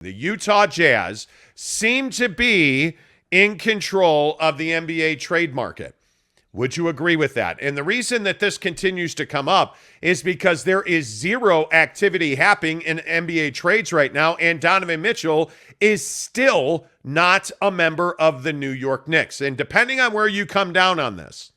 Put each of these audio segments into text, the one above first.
The Utah Jazz seem to be in control of the NBA trade market. Would you agree with that? And the reason that this continues to come up is because there is zero activity happening in NBA trades right now, and Donovan Mitchell is still not a member of the New York Knicks. And depending on where you come down on this,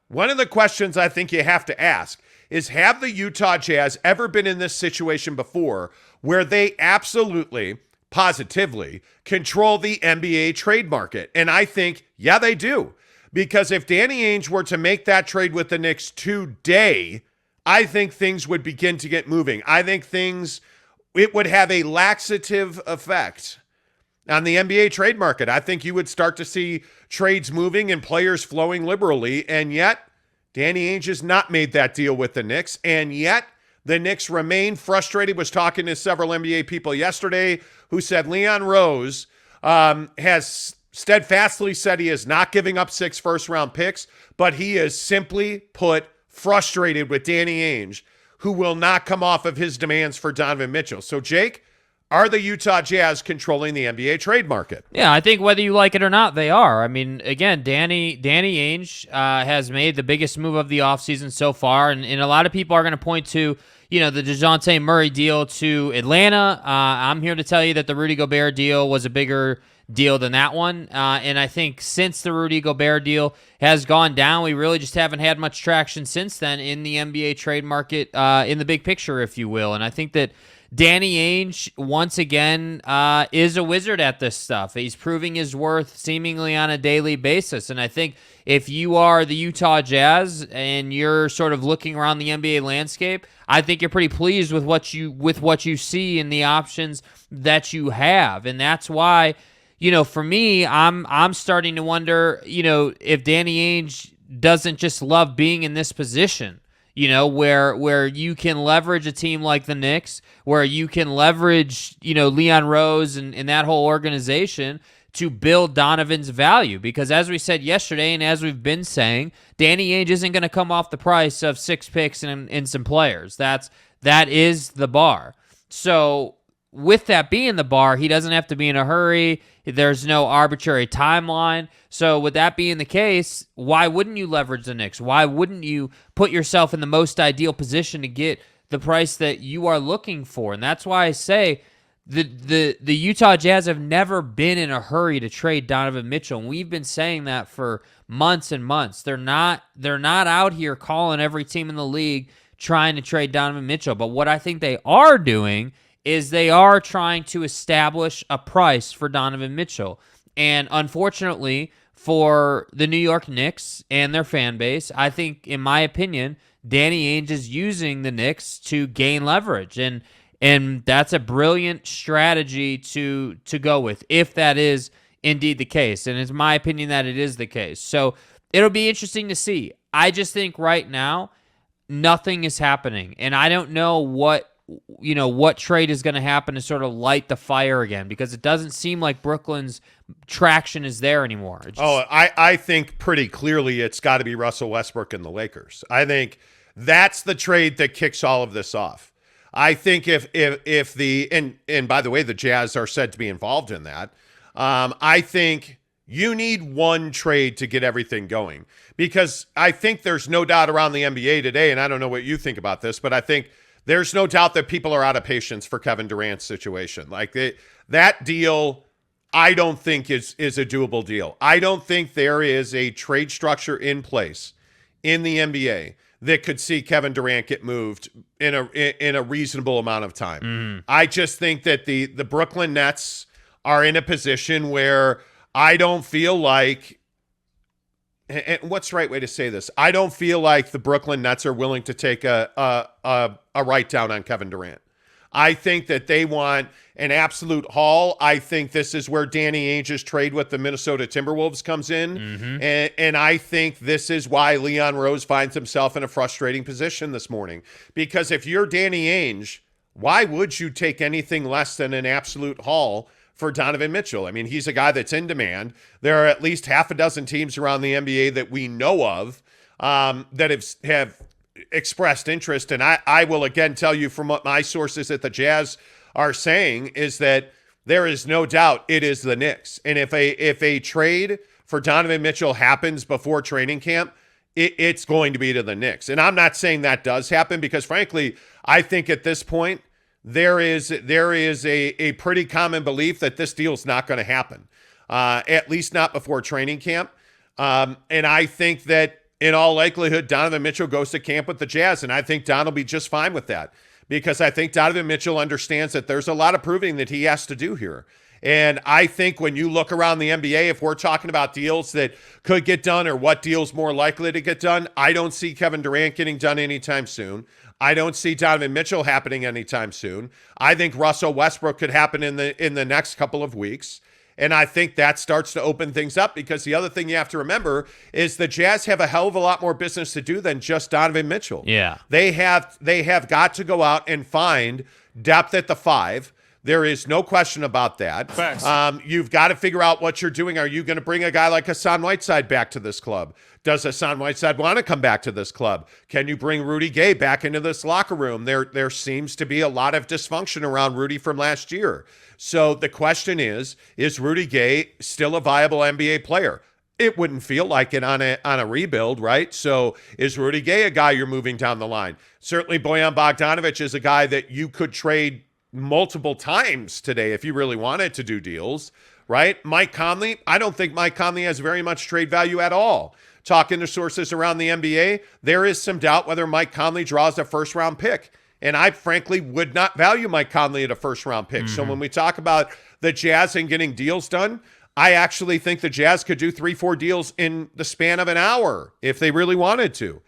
one of the questions I think you have to ask is, have the Utah Jazz ever been in this situation before where they absolutely, positively control the NBA trade market? And I think, yeah, they do. Because if Danny Ainge were to make that trade with the Knicks today, I think things would begin to get moving. I think it would have a laxative effect on the NBA trade market. I think you would start to see trades moving and players flowing liberally. And yet, Danny Ainge has not made that deal with the Knicks. And yet, the Knicks remain frustrated. Was talking to several NBA people yesterday who said Leon Rose has steadfastly said he is not giving up 6 first-round picks, but he is simply put frustrated with Danny Ainge, who will not come off of his demands for Donovan Mitchell. So, Jake, are the Utah Jazz controlling the NBA trade market? Yeah, I think whether you like it or not, they are. I mean, again, Danny Ainge has made the biggest move of the offseason so far, and a lot of people are going to point to, the DeJounte Murray deal to Atlanta. I'm here to tell you that the Rudy Gobert deal was a bigger deal than that one. And I think since the Rudy Gobert deal has gone down, we really just haven't had much traction since then in the NBA trade market, in the big picture, if you will. And I think that Danny Ainge, once again, is a wizard at this stuff. He's proving his worth seemingly on a daily basis. And I think if you are the Utah Jazz and you're sort of looking around the NBA landscape, I think you're pretty pleased with what you see in the options that you have. And that's why, for me, I'm starting to wonder, if Danny Ainge doesn't just love being in this position, where you can leverage a team like the Knicks, where you can leverage, Leon Rose and that whole organization to build Donovan's value. Because as we said yesterday, and as we've been saying, Danny Ainge isn't going to come off the price of 6 picks and some players. That is the bar. So with that being the bar, he doesn't have to be in a hurry. There's no arbitrary timeline. So with that being the case, why wouldn't you leverage the Knicks? Why wouldn't you put yourself in the most ideal position to get the price that you are looking for? And that's why I say the Utah Jazz have never been in a hurry to trade Donovan Mitchell. And we've been saying that for months and months. They're not out here calling every team in the league trying to trade Donovan Mitchell. But what I think they are doing is they are trying to establish a price for Donovan Mitchell. And unfortunately for the New York Knicks and their fan base, I think, in my opinion, Danny Ainge is using the Knicks to gain leverage. And that's a brilliant strategy to go with, if that is indeed the case. And it's my opinion that it is the case. So it'll be interesting to see. I just think right now, nothing is happening. And I don't know what trade is going to happen to sort of light the fire again, because it doesn't seem like Brooklyn's traction is there anymore. I think pretty clearly it's got to be Russell Westbrook and the Lakers. I think that's the trade that kicks all of this off. I think if and by the way, the Jazz are said to be involved in that. I think you need one trade to get everything going, because I think there's no doubt around the NBA today, and I don't know what you think about this, but I think there's no doubt that people are out of patience for Kevin Durant's situation. Like that deal, I don't think is a doable deal. I don't think there is a trade structure in place in the NBA that could see Kevin Durant get moved in a reasonable amount of time. I just think that the Brooklyn Nets are in a position where I don't feel like, and what's the right way to say this? I don't feel like the Brooklyn Nets are willing to take a write down on Kevin Durant. I think that they want an absolute haul. I think this is where Danny Ainge's trade with the Minnesota Timberwolves comes in. And I think this is why Leon Rose finds himself in a frustrating position this morning. Because if you're Danny Ainge, why would you take anything less than an absolute haul for Donovan Mitchell? I mean, he's a guy that's in demand. There are at least half a dozen teams around the NBA that we know of that have expressed interest. And I will again tell you from what my sources at the Jazz are saying is that there is no doubt it is the Knicks. And if a trade for Donovan Mitchell happens before training camp, it's going to be to the Knicks. And I'm not saying that does happen because, frankly, I think at this point there is a pretty common belief that this deal is not going to happen, at least not before training camp. And I think that in all likelihood, Donovan Mitchell goes to camp with the Jazz, and I think Don will be just fine with that because I think Donovan Mitchell understands that there's a lot of proving that he has to do here. And I think when you look around the NBA, if we're talking about deals that could get done or what deal's more likely to get done, I don't see Kevin Durant getting done anytime soon. I don't see Donovan Mitchell happening anytime soon. I think Russell Westbrook could happen in the next couple of weeks. And I think that starts to open things up because the other thing you have to remember is the Jazz have a hell of a lot more business to do than just Donovan Mitchell. Yeah. They have got to go out and find depth at the 5. There is no question about that. You've got to figure out what you're doing. Are you going to bring a guy like Hassan Whiteside back to this club? Does Hassan Whiteside want to come back to this club? Can you bring Rudy Gay back into this locker room? There seems to be a lot of dysfunction around Rudy from last year. So the question is Rudy Gay still a viable NBA player? It wouldn't feel like it on a rebuild, right? So is Rudy Gay a guy you're moving down the line? Certainly Bojan Bogdanovic is a guy that you could trade multiple times today if you really wanted to do deals, right? Mike Conley, I don't think Mike Conley has very much trade value at all. Talking to sources around the NBA, there is some doubt whether Mike Conley draws a first-round pick. And I frankly would not value Mike Conley at a first-round pick. So when we talk about the Jazz and getting deals done, I actually think the Jazz could do 3-4 deals in the span of an hour if they really wanted to.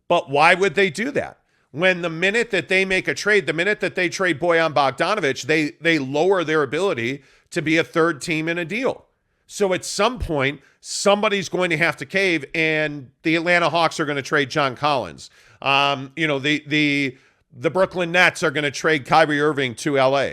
But why would they do that? When the minute that they make a trade, the minute that they trade Bojan Bogdanovic, they lower their ability to be a third team in a deal. So at some point, somebody's going to have to cave, and the Atlanta Hawks are going to trade John Collins. The Brooklyn Nets are going to trade Kyrie Irving to LA.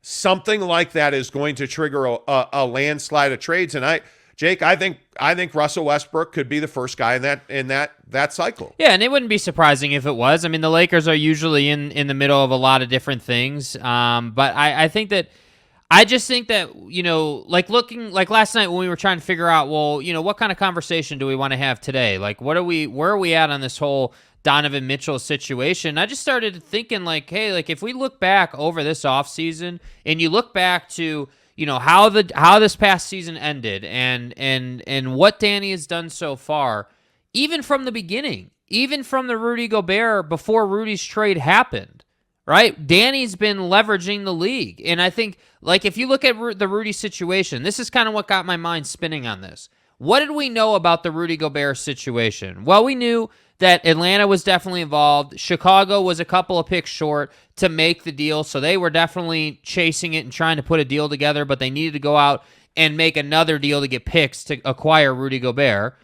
Something like that is going to trigger a landslide of trades. And Jake, I think Russell Westbrook could be the first guy in that cycle. Yeah, and it wouldn't be surprising if it was. I mean, the Lakers are usually in the middle of a lot of different things. But I just think that, like last night when we were trying to figure out, well, what kind of conversation do we want to have today? Like, where are we at on this whole Donovan Mitchell situation? I just started thinking like, hey, like if we look back over this offseason and you look back to, how this past season ended and what Danny has done so far, even from the beginning, even from the Rudy Gobert before Rudy's trade happened, right? Danny's been leveraging the league. And I think, like, if you look at the Rudy situation, this is kind of what got my mind spinning on this. What did we know about the Rudy Gobert situation? Well, we knew that Atlanta was definitely involved. Chicago was a couple of picks short to make the deal, so they were definitely chasing it and trying to put a deal together, but they needed to go out and make another deal to get picks to acquire Rudy Gobert.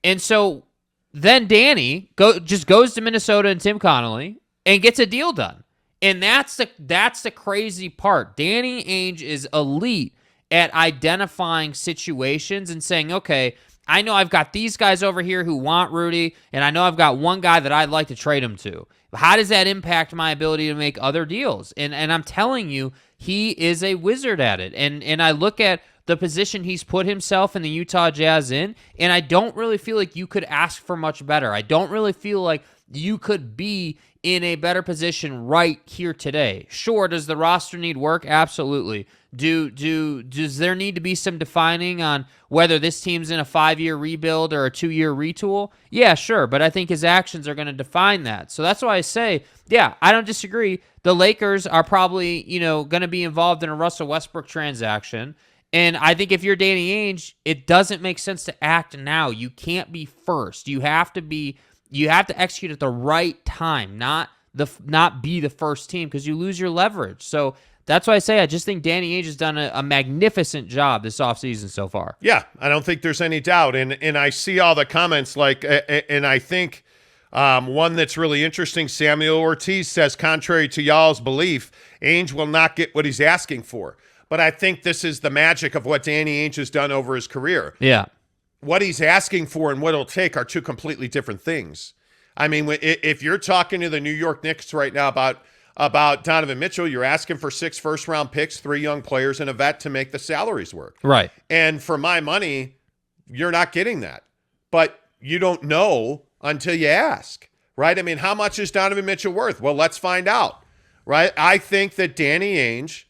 And so then Danny just goes to Minnesota and Tim Connolly and gets a deal done. And that's the crazy part. Danny Ainge is elite at identifying situations and saying, okay, I know I've got these guys over here who want Rudy, and I know I've got one guy that I'd like to trade him to. How does that impact my ability to make other deals? And I'm telling you, he is a wizard at it. And I look at the position he's put himself and the Utah Jazz in, and I don't really feel like you could ask for much better. I don't really feel like you could be in a better position right here today. Sure, does the roster need work? Absolutely. Does there need to be some defining on whether this team's in a 5-year rebuild or a 2-year retool? Yeah, sure, but I think his actions are going to define that. So that's why I say, yeah, I don't disagree. The Lakers are probably, going to be involved in a Russell Westbrook transaction. And I think if you're Danny Ainge, it doesn't make sense to act now. You can't be first. You have to execute at the right time, not be the first team, because you lose your leverage. So that's why I say I just think Danny Ainge has done a magnificent job this offseason so far. Yeah, I don't think there's any doubt. And I see all the comments and I think one that's really interesting, Samuel Ortiz says, contrary to y'all's belief, Ainge will not get what he's asking for. But I think this is the magic of what Danny Ainge has done over his career. Yeah. What he's asking for and what it'll take are two completely different things. I mean, if you're talking to the New York Knicks right now about about Donovan Mitchell, you're asking for 6 first-round picks, 3 young players, and a vet to make the salaries work. Right. And for my money, you're not getting that. But you don't know until you ask, right? I mean, how much is Donovan Mitchell worth? Well, let's find out, right? I think that Danny Ainge,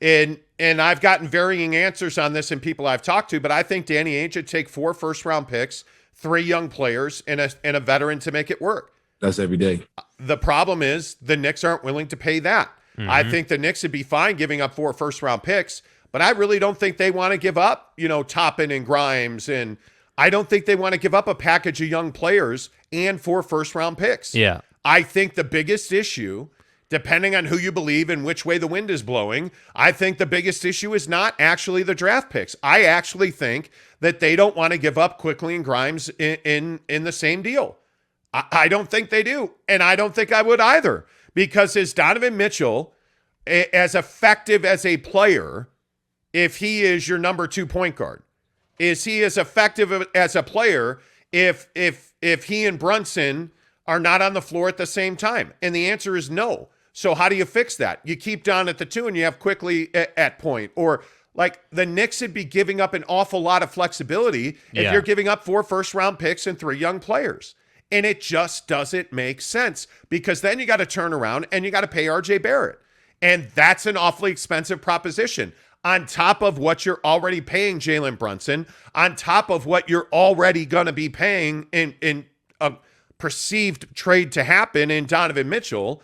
and I've gotten varying answers on this in people I've talked to, but I think Danny Ainge would take 4 first-round picks, 3 young players, and a veteran to make it work. That's every day. The problem is the Knicks aren't willing to pay that. I think the Knicks would be fine giving up 4 first-round picks, but I really don't think they want to give up, Toppin and Grimes, and I don't think they want to give up a package of young players and 4 first-round picks. Yeah. I think the biggest issue, depending on who you believe and which way the wind is blowing, I think the biggest issue is not actually the draft picks. I actually think that they don't want to give up Quickly and Grimes in the same deal. I don't think they do, and I don't think I would either, because is Donovan Mitchell as effective as a player if he is your number 2 point guard? Is he as effective as a player if he and Brunson are not on the floor at the same time? And the answer is no. So how do you fix that? You keep Don at the 2 and you have Quickly at point, or like the Knicks would be giving up an awful lot of flexibility if you're giving up 4 first-round picks and 3 young players. And it just doesn't make sense, because then you got to turn around and you got to pay RJ Barrett. And that's an awfully expensive proposition on top of what you're already paying Jalen Brunson, on top of what you're already going to be paying in a perceived trade to happen in Donovan Mitchell.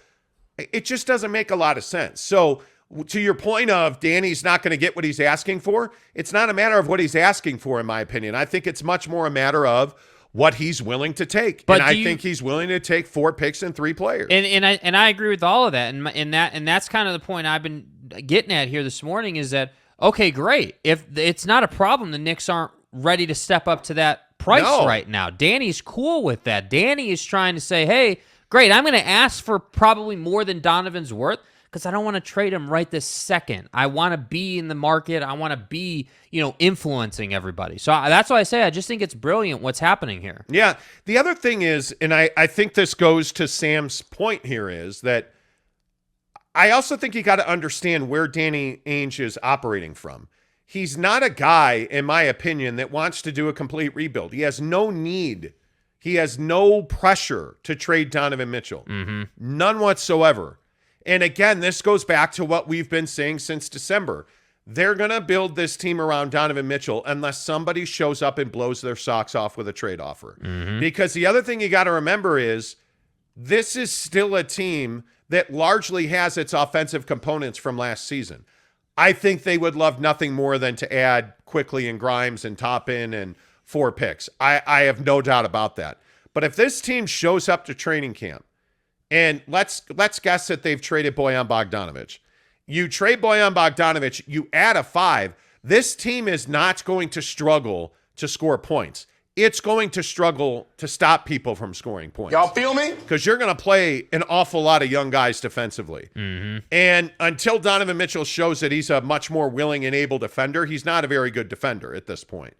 It just doesn't make a lot of sense. So to your point of Danny's not going to get what he's asking for, it's not a matter of what he's asking for, in my opinion. I think it's much more a matter of what he's willing to take. But I think he's willing to take 4 picks and 3 players. And I agree with all of that. And that's kind of the point I've been getting at here this morning, is that, okay, great. If it's not a problem, the Knicks aren't ready to step up to that price right now. Danny's cool with that. Danny is trying to say, hey, great, I'm going to ask for probably more than Donovan's worth, because I don't want to trade him right this second. I want to be in the market. I want to be, influencing everybody. So that's why I say I just think it's brilliant what's happening here. Yeah. The other thing is, and I think this goes to Sam's point here, is that I also think you got to understand where Danny Ainge is operating from. He's not a guy, in my opinion, that wants to do a complete rebuild. He has no need. He has no pressure to trade Donovan Mitchell. None whatsoever. And again, this goes back to what we've been saying since December. They're going to build this team around Donovan Mitchell unless somebody shows up and blows their socks off with a trade offer. Because the other thing you got to remember is this is still a team that largely has its offensive components from last season. I think they would love nothing more than to add Quickly and Grimes and Toppin and 4 picks. I have no doubt about that. But if this team shows up to training camp, and let's guess that they've traded Bojan Bogdanovic. You trade Bojan Bogdanovic, you add a 5. This team is not going to struggle to score points. It's going to struggle to stop people from scoring points. Y'all feel me? Because you're going to play an awful lot of young guys defensively. And until Donovan Mitchell shows that he's a much more willing and able defender, he's not a very good defender at this point.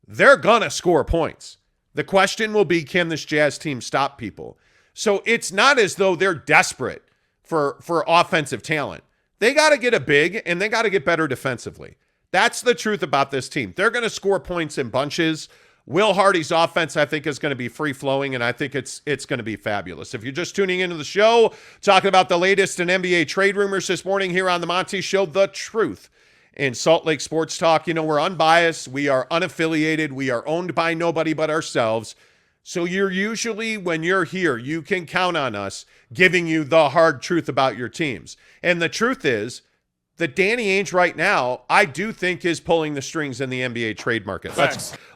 They're going to score points. The question will be, can this Jazz team stop people? So it's not as though they're desperate for offensive talent. They got to get a big, and they got to get better defensively. That's the truth about this team. They're going to score points in bunches. Will Hardy's offense, I think, is going to be free-flowing, and I think it's going to be fabulous. If you're just tuning into the show, talking about the latest in NBA trade rumors this morning here on the Monty Show, The Truth in Salt Lake Sports Talk. We're unbiased. We are unaffiliated. We are owned by nobody but ourselves. So you're usually, when you're here, you can count on us giving you the hard truth about your teams. And the truth is that Danny Ainge right now, I do think, is pulling the strings in the NBA trade market.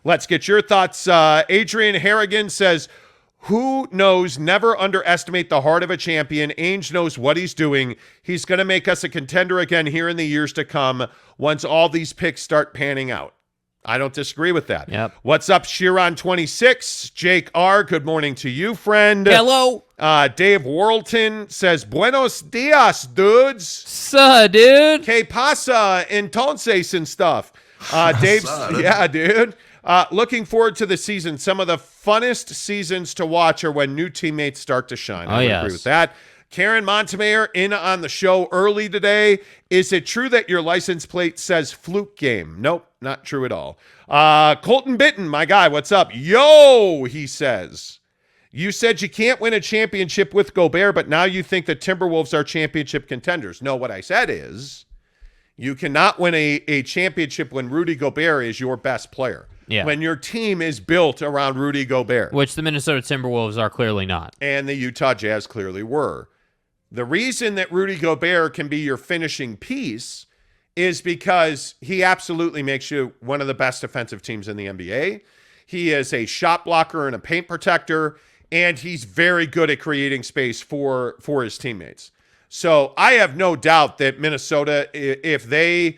Let's get your thoughts. Adrian Harrigan says, who knows, never underestimate the heart of a champion. Ainge knows what he's doing. He's going to make us a contender again here in the years to come once all these picks start panning out. I don't disagree with that. Yep. What's up, Shiron26? Jake R., good morning to you, friend. Hello. Dave Worlton says, buenos dias, dudes. Suh, dude. Que pasa, entonces, and stuff. Dave's, yeah, dude. Looking forward to the season. Some of the funnest seasons to watch are when new teammates start to shine. I would agree with that. Karen Montemayor in on the show early today. Is it true that your license plate says fluke game? Nope, not true at all. Colton Bitten, my guy, what's up? Yo, he says. You said you can't win a championship with Gobert, but now you think the Timberwolves are championship contenders. No, what I said is you cannot win a championship when Rudy Gobert is your best player. Yeah. When your team is built around Rudy Gobert. Which the Minnesota Timberwolves are clearly not. And the Utah Jazz clearly were. The reason that Rudy Gobert can be your finishing piece is because he absolutely makes you one of the best defensive teams in the NBA. He is a shot blocker and a paint protector, and he's very good at creating space for his teammates. So I have no doubt that Minnesota, if they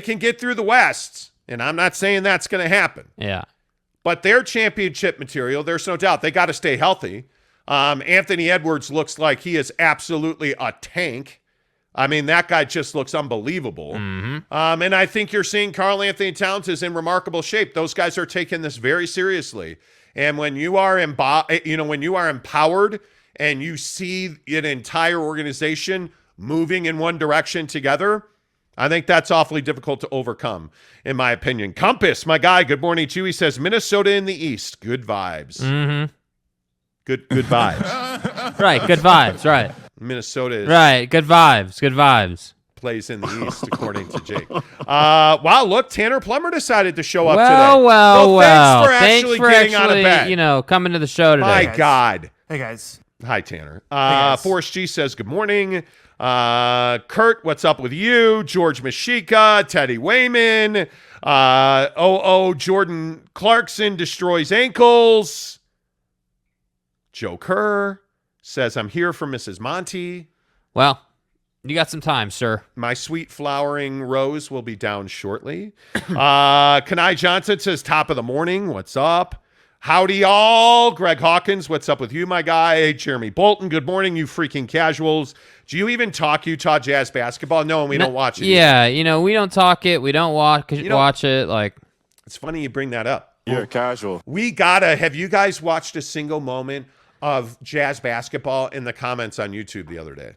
can get through the West, and I'm not saying that's going to happen. Yeah. But they're championship material. There's no doubt. They got to stay healthy. Anthony Edwards looks like he is absolutely a tank. I mean, that guy just looks unbelievable. And I think you're seeing Karl Anthony Towns is in remarkable shape. Those guys are taking this very seriously. And when you are empowered and you see an entire organization moving in one direction together, I think that's awfully difficult to overcome, in my opinion. Compass, my guy, good morning to you. He says, Minnesota in the East, good vibes. Good vibes. Right, good vibes, right. Minnesota is right, good vibes. Plays in the East, according to Jake. Wow, look, Tanner Plummer decided to show up today. Well. Thanks for getting out of bed. Coming to the show today. My God. Hey, guys. Hi, Tanner. guys. Forrest G says, good morning. Kurt, what's up with you? George Mashika, Teddy Wayman. Jordan Clarkson destroys ankles. Joe Kerr says, I'm here for Mrs. Monty. Well, you got some time, sir. My sweet flowering rose will be down shortly. Kanai Johnson says, top of the morning. What's up? Howdy, y'all. Greg Hawkins, what's up with you, my guy? Jeremy Bolton, good morning, you freaking casuals. Do you even talk Utah Jazz basketball? No, and we don't watch it. Yeah, we don't talk it. We don't watch it. Like, it's funny you bring that up. You're casual. Have you guys watched a single moment of Jazz basketball in the comments on YouTube the other day?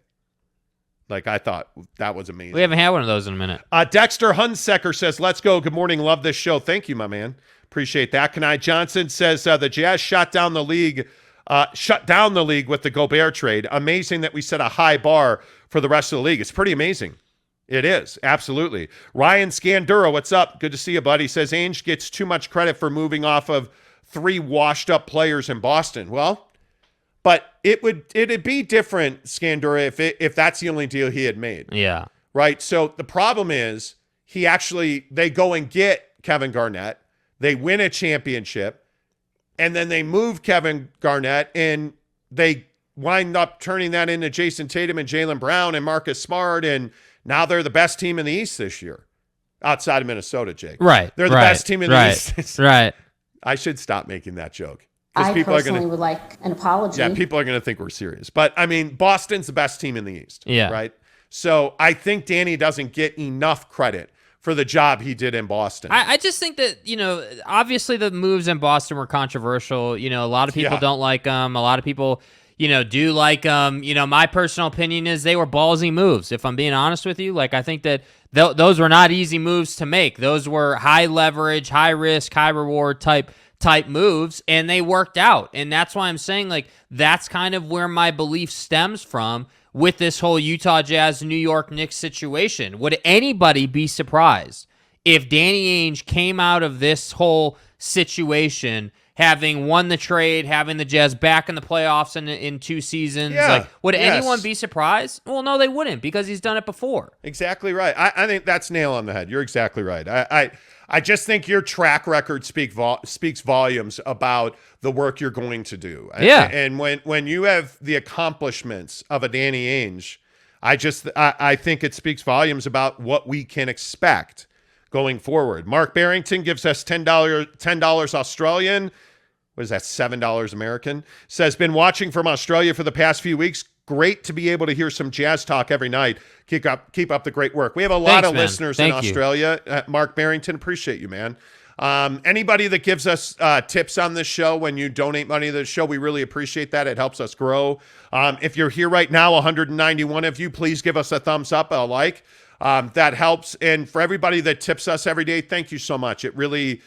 Like, I thought that was amazing. We haven't had one of those in a minute. Dexter Hunsecker says, let's go. Good morning. Love this show. Thank you, my man. Appreciate that. Kanai Johnson says the Jazz shut down the league with the Gobert trade. Amazing that we set a high bar for the rest of the league. It's pretty amazing. It is. Absolutely. Ryan Scandura, what's up? Good to see you, buddy. Says Ainge gets too much credit for moving off of 3 washed up players in Boston. Well, but it'd be different, Scandura, if that's the only deal he had made. Yeah. Right. So the problem is they go and get Kevin Garnett. They win a championship, and then they move Kevin Garnett, and they wind up turning that into Jason Tatum and Jaylen Brown and Marcus Smart, and now they're the best team in the East this year, outside of Minnesota, Jake. Right. They're the best team in the East. Right. I should stop making that joke. I personally would like an apology. Yeah, people are going to think we're serious. But, I mean, Boston's the best team in the East. Yeah. Right? So I think Danny doesn't get enough credit for the job he did in Boston. I just think that, obviously the moves in Boston were controversial. A lot of people don't like them. A lot of people, do like them. My personal opinion is they were ballsy moves, if I'm being honest with you. Like, I think that those were not easy moves to make. Those were high leverage, high risk, high reward type moves, and they worked out. And that's why I'm saying, like, that's kind of where my belief stems from with this whole Utah Jazz, New York Knicks situation. Would anybody be surprised if Danny Ainge came out of this whole situation having won the trade, having the Jazz back in the playoffs in 2 seasons? Yeah, like, would anyone be surprised? Well, no, they wouldn't, because he's done it before. Exactly right. I think that's nail on the head. You're exactly right. I just think your track record speaks volumes about the work you're going to do. Yeah. And when you have the accomplishments of a Danny Ainge, I think it speaks volumes about what we can expect going forward. Mark Barrington gives us $10 Australian. What is that, $7 American? Says, been watching from Australia for the past few weeks. Great to be able to hear some Jazz talk every night. Keep up the great work. We have a lot of listeners in Australia. Mark Barrington, appreciate you, man. Anybody that gives us tips on this show when you donate money to the show, we really appreciate that. It helps us grow. If you're here right now, 191 of you, please give us a thumbs up, a like. That helps. And for everybody that tips us every day, thank you so much. It really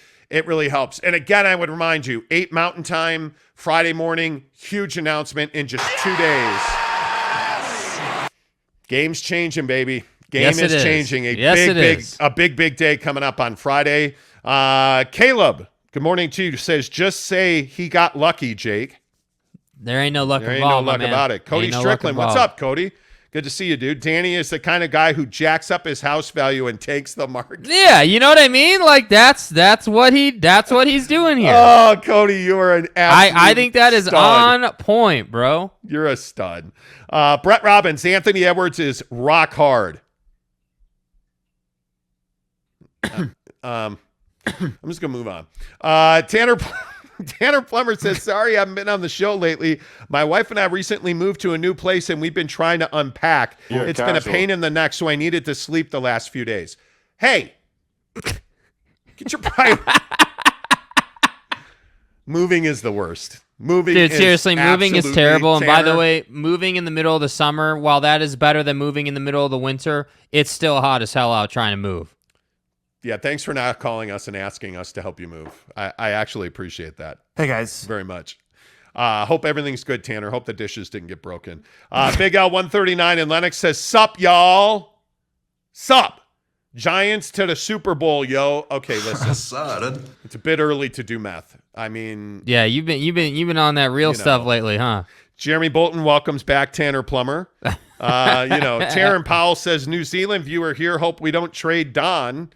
helps. And again, I would remind you, 8 Mountain Time, Friday morning, huge announcement in just 2 days. Game's changing, baby. Game is changing. A big day coming up on Friday. Caleb, good morning to you. Says, just say he got lucky, Jake. There ain't no luck involved. There ain't no luck about it. Cody Strickland, what's up, Cody? Good to see you, dude. Danny is the kind of guy who jacks up his house value and takes the market. Yeah, you know what I mean? Like that's what he's doing here. Oh, Cody, you are an absolute I think that is stud. on point, bro. You're a stud. Brett Robbins, Anthony Edwards is rock hard. I'm just gonna move on. Tanner Plummer says, sorry, I haven't been on the show lately. My wife and I recently moved to a new place and we've been trying to unpack. It's been a pain in the neck, so I needed to sleep the last few days. Hey, get your pride. Moving is the worst. Moving is terrible. And by the Tanner, way, moving in the middle of the summer, while that is better than moving in the middle of the winter, it's still hot as hell out trying to move. Yeah, thanks for not calling us and asking us to help you move. I actually appreciate that. Hey, guys. Very much. Hope everything's good, Tanner. Hope the dishes didn't get broken. Big L 139 and Lennox says, sup, y'all. Sup. Giants to the Super Bowl, yo. Okay, listen. It's a bit early to do math. I mean, yeah, you've been on that real stuff lately, huh? Jeremy Bolton welcomes back Tanner Plummer. Taryn Powell says, New Zealand viewer here. Hope we don't trade Don.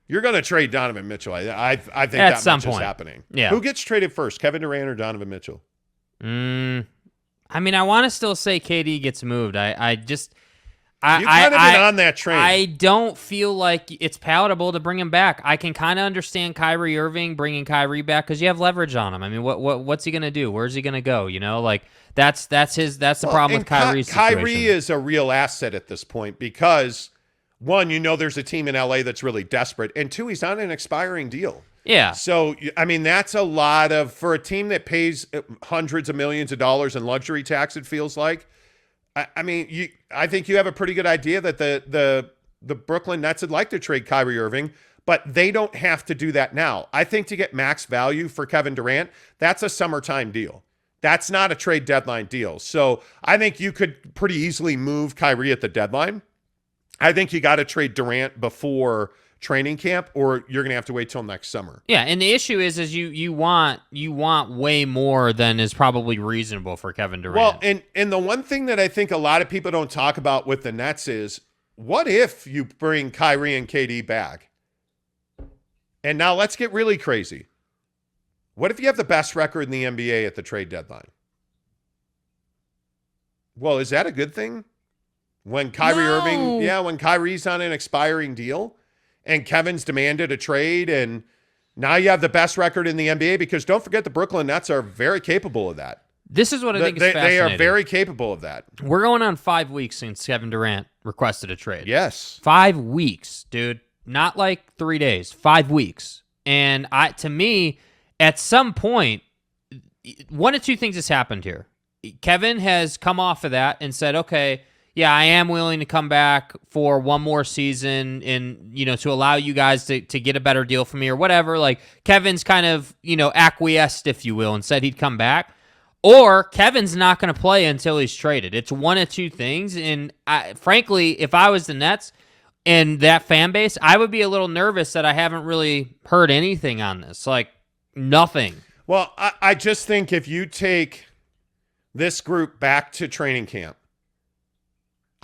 You're going to trade Donovan Mitchell. I think at that some much point is happening. Yeah. Who gets traded first, Kevin Durant or Donovan Mitchell? I mean, I want to still say KD gets moved. You've kind of been on that train. I don't feel like it's palatable to bring him back. I can kind of understand Kyrie Irving bringing Kyrie back because you have leverage on him. I mean, what's he going to do? Where's he going to go? You know, like that's the problem with Kyrie's situation. Kyrie is a real asset at this point because one, there's a team in LA that's really desperate, and two, he's on an expiring deal. Yeah. So, I mean, that's a lot for a team that pays hundreds of millions of dollars in luxury tax, it feels like. I mean, I think you have a pretty good idea that the Brooklyn Nets would like to trade Kyrie Irving, but they don't have to do that now. I think to get max value for Kevin Durant, that's a summertime deal. That's not a trade deadline deal. So I think you could pretty easily move Kyrie at the deadline. I think you got to trade Durant before training camp, or you're going to have to wait till next summer. Yeah, and the issue is you want way more than is probably reasonable for Kevin Durant. Well, and the one thing that I think a lot of people don't talk about with the Nets is, what if you bring Kyrie and KD back? And now let's get really crazy. What if you have the best record in the NBA at the trade deadline? Well, is that a good thing? When when Kyrie's on an expiring deal and Kevin's demanded a trade, and now you have the best record in the NBA, because don't forget the Brooklyn Nets are very capable of that. This is what I think is fascinating. They are very capable of that. We're going on 5 weeks since Kevin Durant requested a trade. Yes. 5 weeks, dude. Not like 3 days. 5 weeks. And to me, at some point, one of two things has happened here. Kevin has come off of that and said, okay, yeah, I am willing to come back for one more season and, to allow you guys to get a better deal for me or whatever. Like, Kevin's kind of, acquiesced, if you will, and said he'd come back. Or Kevin's not going to play until he's traded. It's one of two things. And frankly, if I was the Nets and that fan base, I would be a little nervous that I haven't really heard anything on this. Like, nothing. Well, I just think if you take this group back to training camp,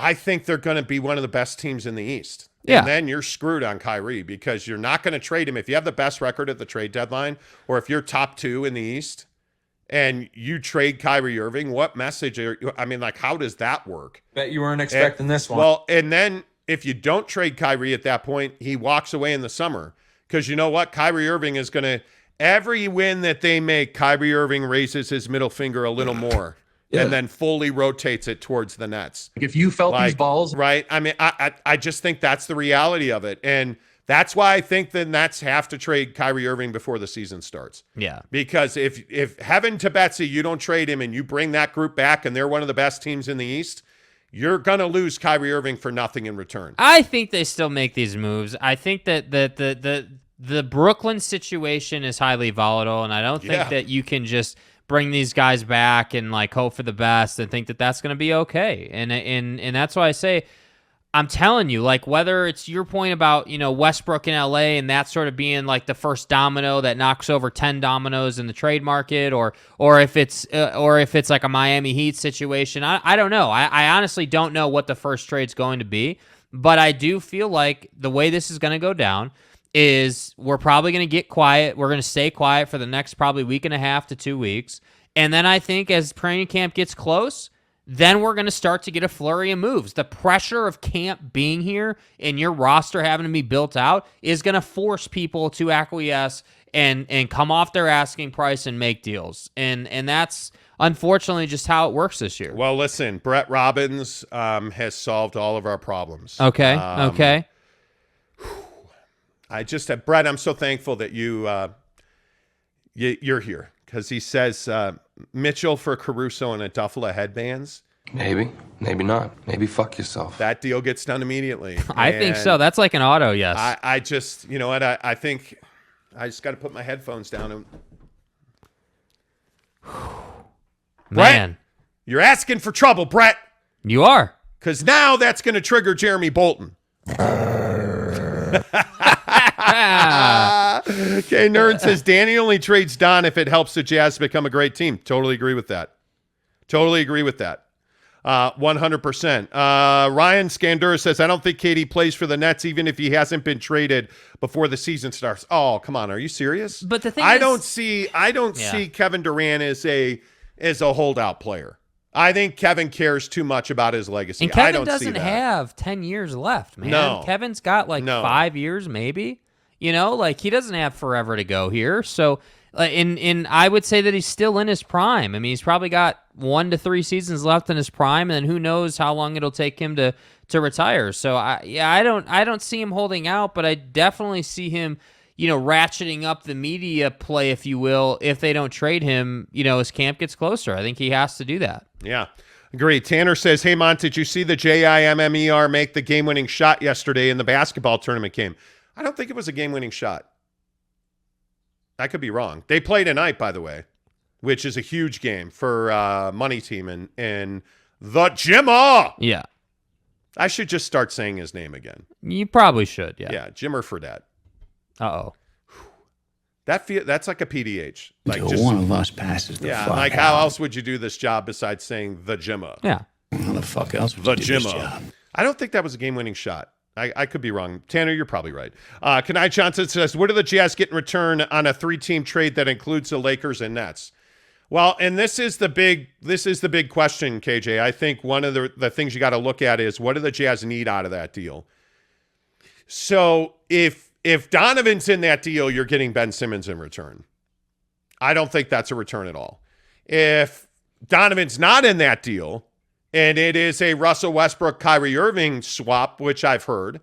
I think they're going to be one of the best teams in the East. Yeah. And then you're screwed on Kyrie, because you're not going to trade him. If you have the best record at the trade deadline, or if you're top 2 in the East and you trade Kyrie Irving, what message how does that work? Bet you weren't expecting this one. Well, and then if you don't trade Kyrie at that point, he walks away in the summer, because you know what? Kyrie Irving is going to, every win that they make, Kyrie Irving raises his middle finger a little more. Yeah. And then fully rotates it towards the Nets. If you felt these balls. Right. I mean, I just think that's the reality of it. And That's why I think the Nets have to trade Kyrie Irving before the season starts. Yeah. Because if heaven to Betsy, you don't trade him and you bring that group back and they're one of the best teams in the East, you're going to lose Kyrie Irving for nothing in return. I think they still make these moves. I think that the Brooklyn situation is highly volatile, and I don't think that you can just bring these guys back and like hope for the best and think that that's going to be okay. And that's why I say, I'm telling you, like, whether it's your point about, Westbrook in LA and that sort of being like the first domino that knocks over 10 dominoes in the trade market, or if it's like a Miami Heat situation, I don't know. I honestly don't know what the first trade's going to be, but I do feel like the way this is going to go down is we're probably going to get quiet. We're going to stay quiet for the next probably week and a half to 2 weeks. And then I think as training camp gets close, then we're going to start to get a flurry of moves. The pressure of camp being here and your roster having to be built out is going to force people to acquiesce and come off their asking price and make deals. And that's unfortunately just how it works this year. Well, listen, Brett Robbins has solved all of our problems. Okay. Brett, I'm so thankful that you're here, because he says Mitchell for Caruso and a duffel of headbands. Maybe not. Maybe fuck yourself. That deal gets done immediately. I think so. That's like an auto, yes. I just, you know what? I think I just got to put my headphones down. And Man. Brett, you're asking for trouble, Brett. You are. Because now that's going to trigger Jeremy Bolton. Okay, Nerd says Danny only trades Don if it helps the Jazz become a great team. Totally agree with that. 100%. Ryan Scandura says, I don't think KD plays for the Nets even if he hasn't been traded before the season starts. Oh, come on. Are you serious? But the thing I is, don't see Kevin Durant as a holdout player. I think Kevin cares too much about his legacy. And Kevin I don't doesn't see that. have 10 years left, man. No. Kevin's got 5 years maybe. He doesn't have forever to go here. So, and I would say that he's still in his prime. I mean, he's probably got 1 to 3 seasons left in his prime, and who knows how long it'll take him to retire. So, I don't see him holding out, but I definitely see him, ratcheting up the media play, if you will, if they don't trade him, as camp gets closer. I think he has to do that. Yeah. Agreed. Tanner says, hey, Mont, did you see the JIMMER make the game-winning shot yesterday in the basketball tournament game? I don't think it was a game-winning shot. I could be wrong. They play tonight, by the way, which is a huge game for Money Team and the Jimmer. Yeah. I should just start saying his name again. You probably should, yeah. Yeah, Jimmer Fredette. Uh-oh. That's like a PDH. Like Until one of us passes the fuck like out. how else would you do this job besides saying the Jimmer? Yeah. How the fuck else would The you do this Jimmer. job? I don't think that was a game-winning shot. I could be wrong. Tanner, you're probably right. Kanai Johnson says, what do the Jazz get in return on a 3-team trade that includes the Lakers and Nets? Well, and this is the big question, KJ. I think one of the things you got to look at is what do the Jazz need out of that deal? So if Donovan's in that deal, you're getting Ben Simmons in return. I don't think that's a return at all. If Donovan's not in that deal, and it is a Russell Westbrook, Kyrie Irving swap, which I've heard,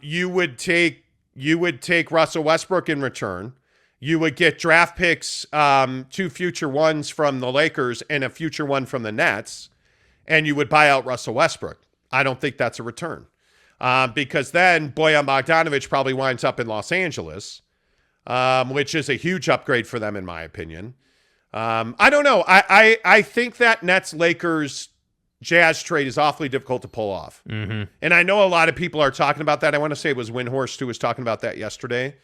you would take Russell Westbrook in return. You would get draft picks, 2 future ones from the Lakers and a future one from the Nets, and you would buy out Russell Westbrook. I don't think that's a return, because then Bojan Bogdanovic probably winds up in Los Angeles, which is a huge upgrade for them, in my opinion. I don't know. I think that Nets-Lakers Jazz trade is awfully difficult to pull off. Mm-hmm. And I know a lot of people are talking about that. I want to say it was Windhorst who was talking about that yesterday.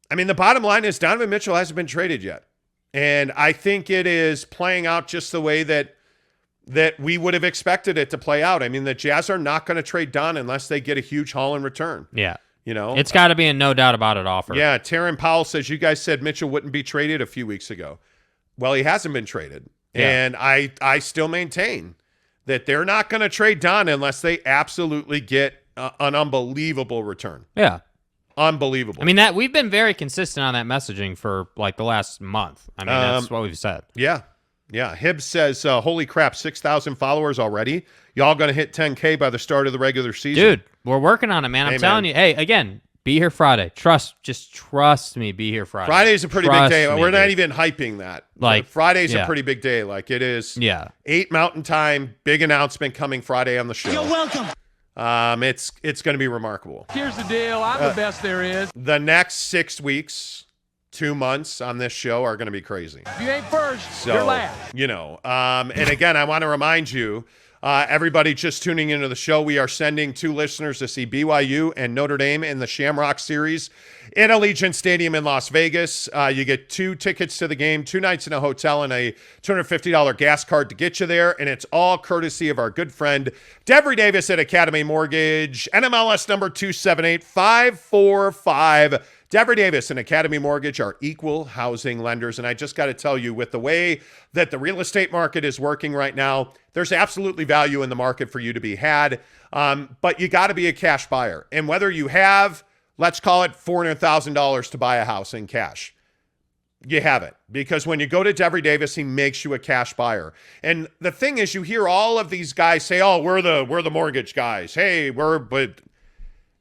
I mean, the bottom line is Donovan Mitchell hasn't been traded yet. And I think it is playing out just the way that we would have expected it to play out. I mean, the Jazz are not going to trade Don unless they get a huge haul in return. Yeah. It's got to be a no doubt about it offer. Yeah, Taryn Powell says, you guys said Mitchell wouldn't be traded a few weeks ago. Well, he hasn't been traded. Yeah. And I still maintain that they're not going to trade Don unless they absolutely get an unbelievable return. Yeah. Unbelievable. I mean, that we've been very consistent on that messaging for like the last month. I mean, that's what we've said. Yeah. Yeah. Hibbs says, holy crap, 6,000 followers already? Y'all going to hit 10K by the start of the regular season. Dude, We're working on it, man. I'm telling you. Hey, again, be here Friday. Just trust me. Be here Friday. Friday's a pretty big day. We're not even hyping that. Like Friday's a pretty big day. Like it is. Yeah. 8 Mountain Time. Big announcement coming Friday on the show. You're welcome. It's going to be remarkable. Here's the deal. I'm the best there is. The next 6 weeks, 2 months on this show are going to be crazy. If you ain't first, you're last. And again, I want to remind you, everybody just tuning into the show, we are sending 2 listeners to see BYU and Notre Dame in the Shamrock Series in Allegiant Stadium in Las Vegas. You get 2 tickets to the game, 2 nights in a hotel, and a $250 gas card to get you there. And it's all courtesy of our good friend, Devery Davis at Academy Mortgage, NMLS number 278545. Devery Davis and Academy Mortgage are equal housing lenders. And I just got to tell you, with the way that the real estate market is working right now, there's absolutely value in the market for you to be had. But you got to be a cash buyer. And whether you have, let's call it $400,000 to buy a house in cash, you have it. Because when you go to Devery Davis, he makes you a cash buyer. And the thing is, you hear all of these guys say, oh, we're the mortgage guys. Hey, but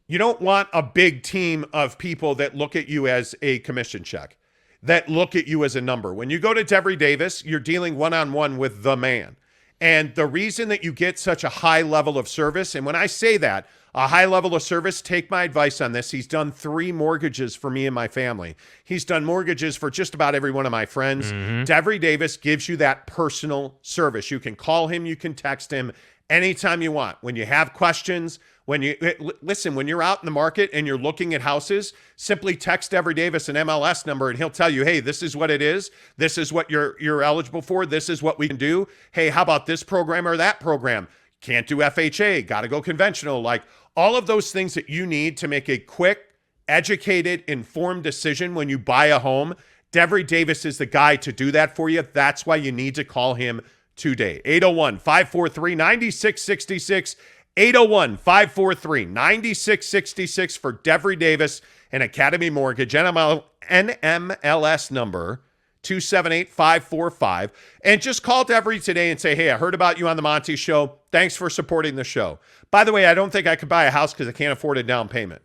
you don't want a big team of people that look at you as a commission check, that look at you as a number. When you go to Devery Davis, you're dealing one-on-one with the man. And the reason that you get such a high level of service, and when I say that, a high level of service, take my advice on this. He's done 3 mortgages for me and my family. He's done mortgages for just about every one of my friends. Devery Davis gives you that personal service. You can call him, you can text him anytime you want. When you have questions, when you're out in the market and you're looking at houses, simply text Devery Davis an MLS number and he'll tell you, hey, this is what it is. This is what you're eligible for. This is what we can do. Hey, how about this program or that program? Can't do FHA, got to go conventional. Like all of those things that you need to make a quick, educated, informed decision when you buy a home. Devery Davis is the guy to do that for you. That's why you need to call him today. 801-543-9666. 801-543-9666 for Devery Davis and Academy Mortgage, NMLS number 278545. And just call Devery today and say, hey, I heard about you on the Monty Show. Thanks for supporting the show. By the way, I don't think I could buy a house because I can't afford a down payment.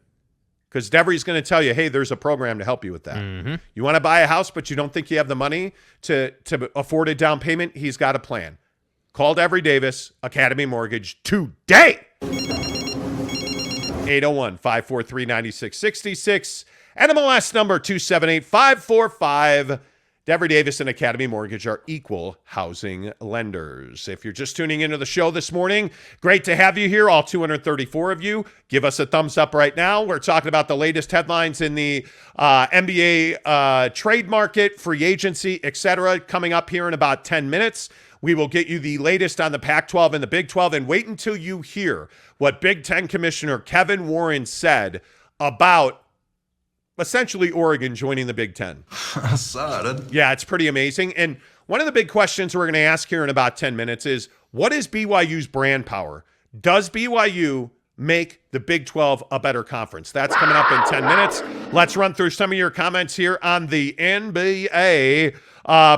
Because Devery's going to tell you, hey, there's a program to help you with that. You want to buy a house, but you don't think you have the money to afford a down payment? He's got a plan. Call Devery Davis, Academy Mortgage, today. 801-543-9666. NMLS number 278545. Devery Davis and Academy Mortgage are equal housing lenders. If you're just tuning into the show this morning, great to have you here, all 234 of you. Give us a thumbs up right now. We're talking about the latest headlines in the NBA trade market, free agency, etc. coming up here in about 10 minutes. We will get you the latest on the Pac-12 and the Big 12, and wait until you hear what Big Ten Commissioner Kevin Warren said about essentially Oregon joining the Big Ten. I saw it. Yeah, it's pretty amazing. And one of the big questions we're going to ask here in about 10 minutes is, what is BYU's brand power? Does BYU make the Big 12 a better conference? That's coming up in 10 minutes. Let's run through some of your comments here on the NBA.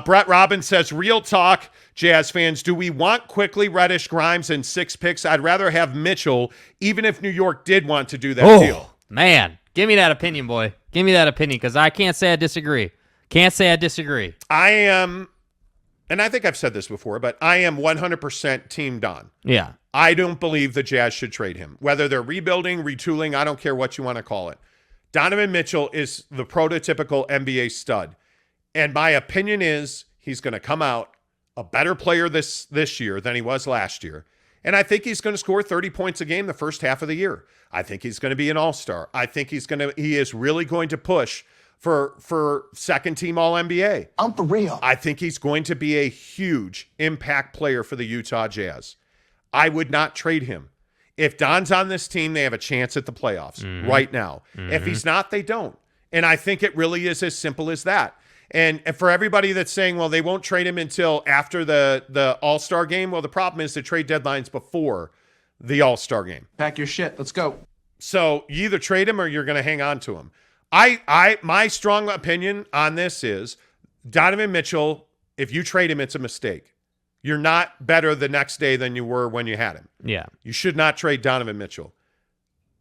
Brett Robbins says, real talk, Jazz fans, do we want Quickly, Reddish, Grimes, and 6 picks? I'd rather have Mitchell, even if New York did want to do that deal. Man, give me that opinion, boy. Give me that opinion, because I can't say I disagree. I am, and I think I've said this before, but I am 100% Team Don. Yeah. I don't believe the Jazz should trade him. Whether they're rebuilding, retooling, I don't care what you want to call it. Donovan Mitchell is the prototypical NBA stud. And my opinion is he's going to come out a better player this year than he was last year. And I think he's going to score 30 points a game the first half of the year. I think he's going to be an all-star. I think he is really going to push for second team All-NBA. I'm for real. I think he's going to be a huge impact player for the Utah Jazz. I would not trade him. If Don's on this team, they have a chance at the playoffs right now. If he's not, they don't. And I think it really is as simple as that. And for everybody that's saying, well, they won't trade him until after the All-Star game, well, the problem is the trade deadline's before the All-Star game. Pack your shit. Let's go. So you either trade him or you're going to hang on to him. My strong opinion on this is Donovan Mitchell, if you trade him, it's a mistake. You're not better the next day than you were when you had him. Yeah. You should not trade Donovan Mitchell.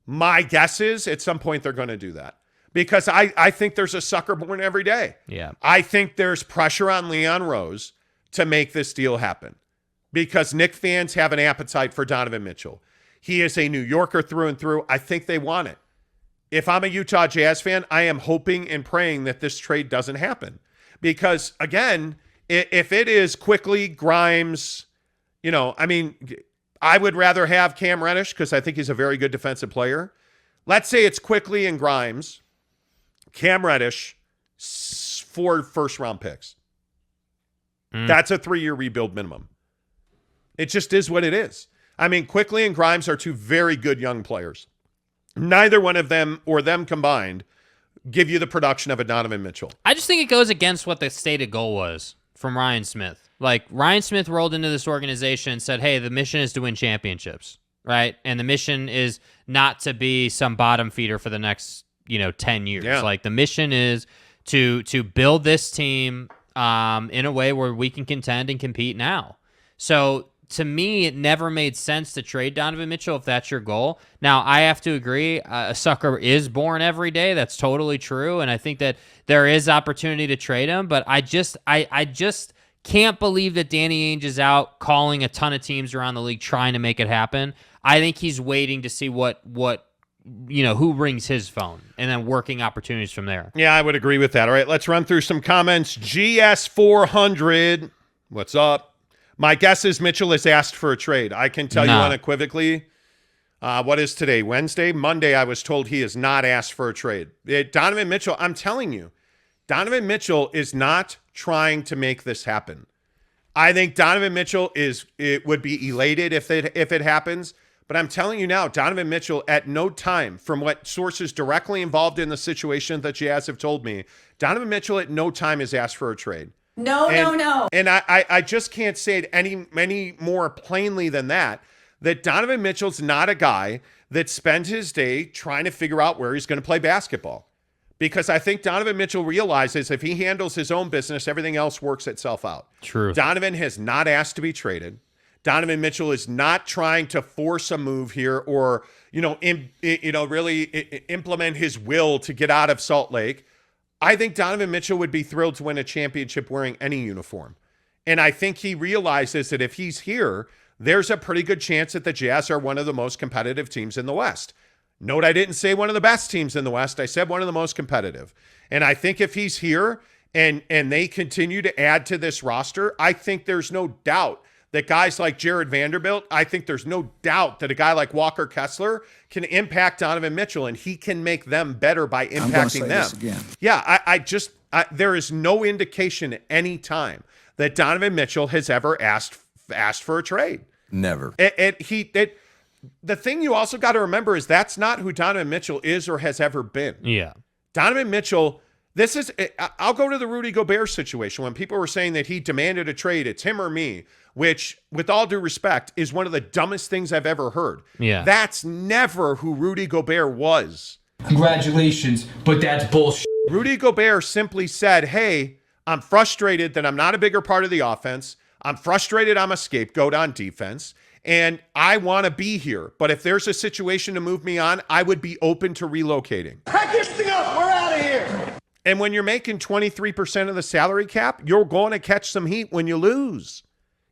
My guess is at some point they're going to do that because I think there's a sucker born every day. Yeah. I think there's pressure on Leon Rose to make this deal happen because Knicks fans have an appetite for Donovan Mitchell. He is a New Yorker through and through. I think they want it. If I'm a Utah Jazz fan, I am hoping and praying that this trade doesn't happen because, again, if it is quickly Grimes, I would rather have Cam Reddish because I think he's a very good defensive player. Let's say it's quickly and Grimes, Cam Reddish, 4 first-round picks. That's a 3-year rebuild minimum. It just is what it is. Quickly and Grimes are 2 very good young players. Neither one of them or them combined give you the production of a Donovan Mitchell. I just think it goes against what the stated goal was from Ryan Smith. Like, Ryan Smith rolled into this organization and said, hey, the mission is to win championships, right? And the mission is not to be some bottom feeder for the next, 10 years. Yeah. Like, the mission is to build this team in a way where we can contend and compete now. So, to me, it never made sense to trade Donovan Mitchell if that's your goal. Now, I have to agree, a sucker is born every day. That's totally true, and I think that there is opportunity to trade him, but I just can't believe that Danny Ainge is out calling a ton of teams around the league trying to make it happen. I think he's waiting to see who rings his phone and then working opportunities from there. Yeah, I would agree with that. All right, let's run through some comments. GS400, what's up? My guess is Mitchell has asked for a trade. I can tell you unequivocally. What is today? Wednesday? Monday, I was told he has not asked for a trade. Donovan Mitchell, I'm telling you, Donovan Mitchell is not trying to make this happen. I think Donovan Mitchell would be elated if it happens. But I'm telling you now, Donovan Mitchell at no time, from what sources directly involved in the situation that Jazz have told me, Donovan Mitchell at no time has asked for a trade. No. And I just can't say it any more plainly than that Donovan Mitchell's not a guy that spends his day trying to figure out where he's going to play basketball. Because I think Donovan Mitchell realizes if he handles his own business, everything else works itself out. True. Donovan has not asked to be traded. Donovan Mitchell is not trying to force a move here or, really implement his will to get out of Salt Lake. I think Donovan Mitchell would be thrilled to win a championship wearing any uniform. And I think he realizes that if he's here, there's a pretty good chance that the Jazz are one of the most competitive teams in the West. Note, I didn't say one of the best teams in the West. I said one of the most competitive. And I think if he's here and they continue to add to this roster, I think there's no doubt that guys like Jared Vanderbilt, I think there's no doubt that a guy like Walker Kessler can impact Donovan Mitchell, and he can make them better by impacting them. This again. Yeah, there is no indication at any time that Donovan Mitchell has ever asked for a trade. Never. The thing you also got to remember is that's not who Donovan Mitchell is or has ever been. Yeah. Donovan Mitchell, I'll go to the Rudy Gobert situation. When people were saying that he demanded a trade, it's him or me, which, with all due respect, is one of the dumbest things I've ever heard. Yeah. That's never who Rudy Gobert was. Congratulations, but that's bullshit. Rudy Gobert simply said, hey, I'm frustrated that I'm not a bigger part of the offense. I'm frustrated I'm a scapegoat on defense, and I want to be here. But if there's a situation to move me on, I would be open to relocating. Pack this thing up. We're out of here. And when you're making 23% of the salary cap, you're going to catch some heat when you lose.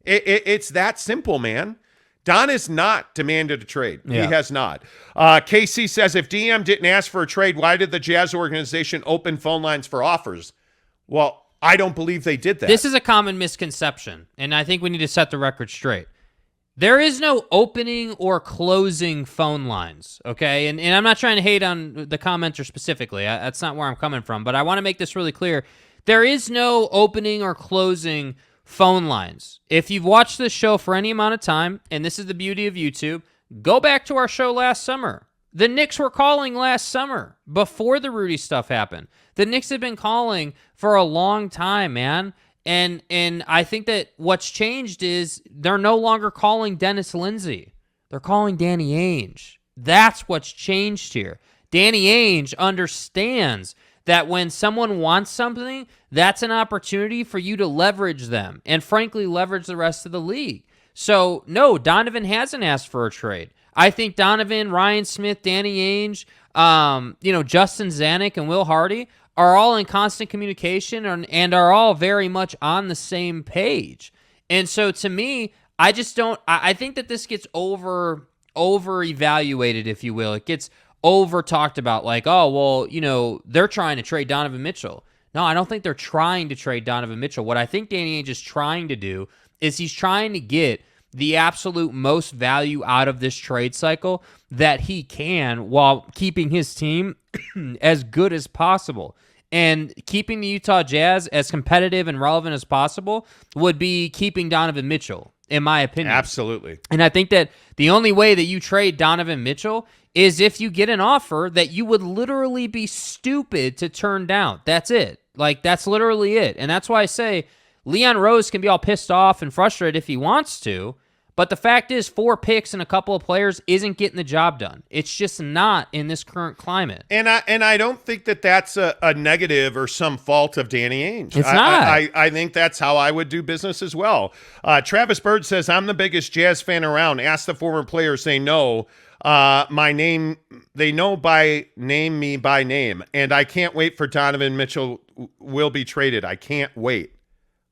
It's that simple, man. Don has not demanded a trade. Yeah. He has not. KC says, if DM didn't ask for a trade, why did the Jazz organization open phone lines for offers? Well, I don't believe they did that. This is a common misconception, and I think we need to set the record straight. There is no opening or closing phone lines, okay? And I'm not trying to hate on the commenter specifically. That's not where I'm coming from, but I want to make this really clear. There is no opening or closing phone lines. If you've watched this show for any amount of time, and this is the beauty of YouTube, go back to our show last summer. The Knicks were calling last summer before the Rudy stuff happened. The Knicks have been calling for a long time, man. And I think that what's changed is they're no longer calling Dennis Lindsey. They're calling Danny Ainge. That's what's changed here. Danny Ainge understands that when someone wants something, that's an opportunity for you to leverage them and, frankly, leverage the rest of the league. So, no, Donovan hasn't asked for a trade. I think Donovan, Ryan Smith, Danny Ainge, Justin Zanuck, and Will Hardy are all in constant communication and are all very much on the same page. And so to me, I just don't. I think that this gets over evaluated, if you will. It gets over talked about, like, oh well, they're trying to trade Donovan Mitchell. No, I don't think they're trying to trade Donovan Mitchell. What I think Danny Ainge is trying to do is he's trying to get the absolute most value out of this trade cycle that he can while keeping his team as good as possible. And keeping the Utah Jazz as competitive and relevant as possible would be keeping Donovan Mitchell, in my opinion. Absolutely. And I think that the only way that you trade Donovan Mitchell is if you get an offer that you would literally be stupid to turn down. That's it. Like, that's literally it. And that's why I say Leon Rose can be all pissed off and frustrated if he wants to, but the fact is 4 picks and a couple of players isn't getting the job done. It's just not in this current climate. And I don't think that that's a negative or some fault of Danny Ainge. It's not. I think that's how I would do business as well. Travis Bird says, I'm the biggest Jazz fan around. Ask the former players. They know my name. They know me by name. And I can't wait for Donovan Mitchell will be traded. I can't wait.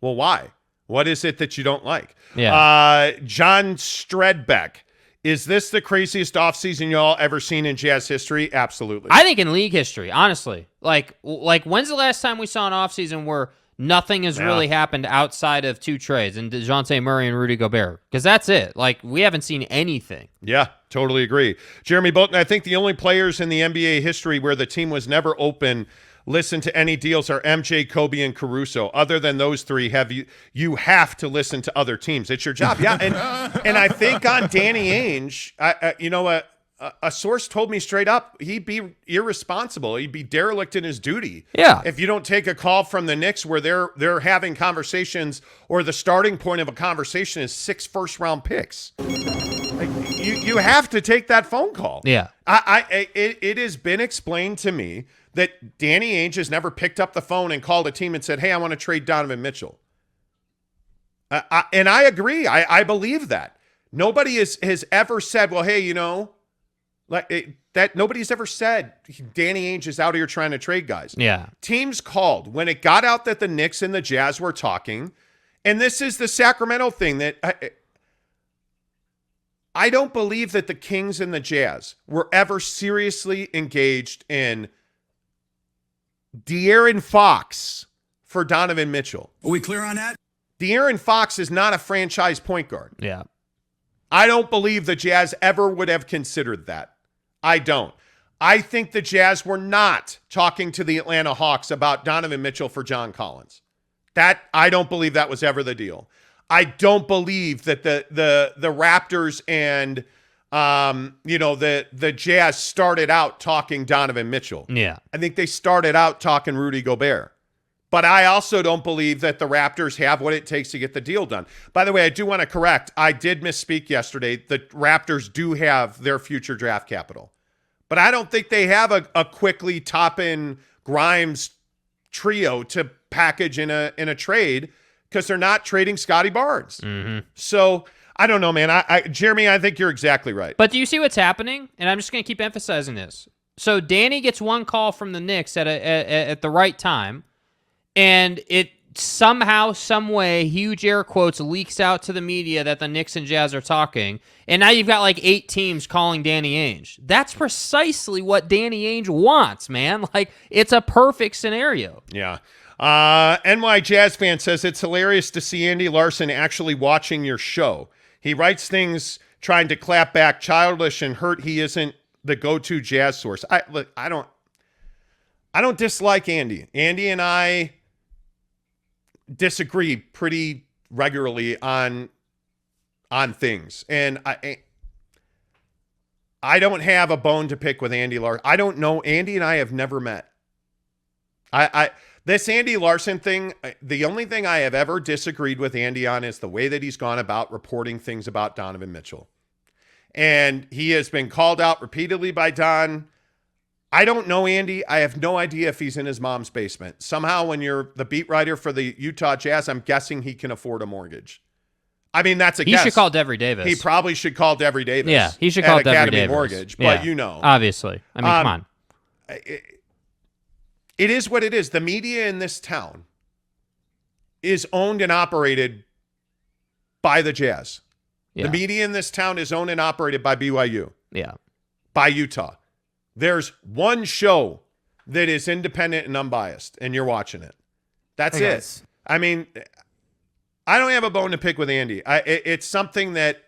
Well, why? What is it that you don't like? Yeah. John Stredbeck, is this the craziest offseason y'all ever seen in Jazz history? Absolutely. I think in league history, honestly. Like when's the last time we saw an offseason where nothing has really happened outside of 2 trades and DeJounte Murray and Rudy Gobert? Because that's it. Like, we haven't seen anything. Yeah, totally agree. Jeremy Bolton, I think the only players in the NBA history where the team was never open listen to any deals are MJ, Kobe, and Caruso. Other than those 3, you have to listen to other teams. It's your job. Yeah, and I think on Danny Ainge, a source told me straight up he'd be irresponsible. He'd be derelict in his duty. Yeah. If you don't take a call from the Knicks where they're having conversations, or the starting point of a conversation is 6 first-round picks. Like, you have to take that phone call. Yeah. It has been explained to me that Danny Ainge has never picked up the phone and called a team and said, hey, I want to trade Donovan Mitchell. And I agree. I believe that. Nobody has ever said, well, hey, that nobody's ever said Danny Ainge is out here trying to trade guys. Yeah. Teams called when it got out that the Knicks and the Jazz were talking. And this is the Sacramento thing that I don't believe that the Kings and the Jazz were ever seriously engaged in De'Aaron Fox for Donovan Mitchell. Are we clear on that? De'Aaron Fox is not a franchise point guard. Yeah. I don't believe the Jazz ever would have considered that. I don't. I think the Jazz were not talking to the Atlanta Hawks about Donovan Mitchell for John Collins. I don't believe that was ever the deal. I don't believe that the Raptors and the Jazz started out talking Donovan Mitchell. Yeah. I think they started out talking Rudy Gobert. But I also don't believe that the Raptors have what it takes to get the deal done. By the way, I do want to correct. I did misspeak yesterday. The Raptors do have their future draft capital. But I don't think they have a quickly Toppin Grimes trio to package in a trade, because they're not trading Scotty Barnes. Mm-hmm. So I don't know, man. Jeremy, I think you're exactly right. But do you see what's happening? And I'm just going to keep emphasizing this. So Danny gets one call from the Knicks at the right time, and it somehow, some way, huge air quotes, leaks out to the media that the Knicks and Jazz are talking, and now you've got like 8 teams calling Danny Ainge. That's precisely what Danny Ainge wants, man. Like, it's a perfect scenario. Yeah. NY Jazz fan says it's hilarious to see Andy Larson actually watching your show. He writes things trying to clap back, childish and hurt. He isn't the go-to Jazz source. I don't dislike Andy. Andy and I disagree pretty regularly on things, and I don't have a bone to pick with Andy Larson. I don't know. Andy and I have never met. This Andy Larson thing, the only thing I have ever disagreed with Andy on is the way that he's gone about reporting things about Donovan Mitchell. And he has been called out repeatedly by Don. I don't know Andy. I have no idea if he's in his mom's basement. Somehow when you're the beat writer for the Utah Jazz, I'm guessing he can afford a mortgage. I mean, that's a He guess. should call Devery Davis. He probably should call Devery Davis. Yeah, he should call at Devery Academy Davis. Mortgage, Yeah, but you know. obviously. I mean, come on. It is what it is. The media in this town is owned and operated by the Jazz. Yeah. The media in this town is owned and operated by BYU, Yeah. by Utah. There's one show that is independent and unbiased, and you're watching it. That's it. I mean, I don't have a bone to pick with Andy. It's something that,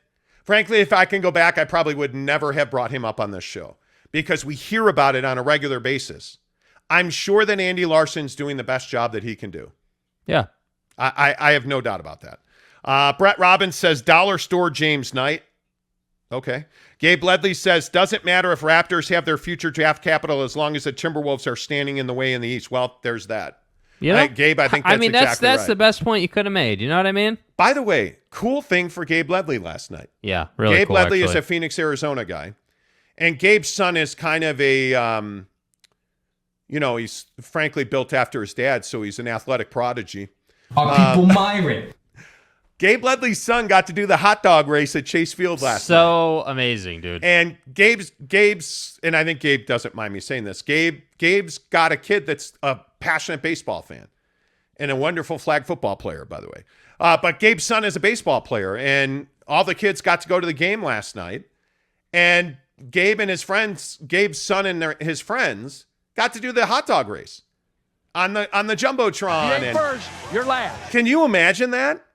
frankly, if I can go back, I probably would never have brought him up on this show because we hear about it on a regular basis. I'm sure that Andy Larson's doing the best job that he can do. Yeah. I have no doubt about that. Brett Robbins says, dollar store James Knight. Okay. Gabe Ledley says, doesn't matter if Raptors have their future draft capital as long as the Timberwolves are standing in the way in the East. Well, there's that. You know, Gabe, I think that's exactly that's right. the best point you could have made. You know what I mean? By the way, cool thing for Gabe Ledley last night. Yeah, really Gabe cool, Ledley actually. is a Phoenix, Arizona guy. And Gabe's son is kind of a, he's frankly built after his dad, so he's an athletic prodigy. Are people Myron? Gabe Ledley's son got to do the hot dog race at Chase Field last night. So amazing, dude. And Gabe's, and I think Gabe doesn't mind me saying this, Gabe's got a kid that's a passionate baseball fan and a wonderful flag football player, by the way. But Gabe's son is a baseball player, and all the kids got to go to the game last night. And Gabe and his friends, Gabe's son and his friends, got to do the hot dog race on the Jumbotron. You ain't first, you're last. Can you imagine that?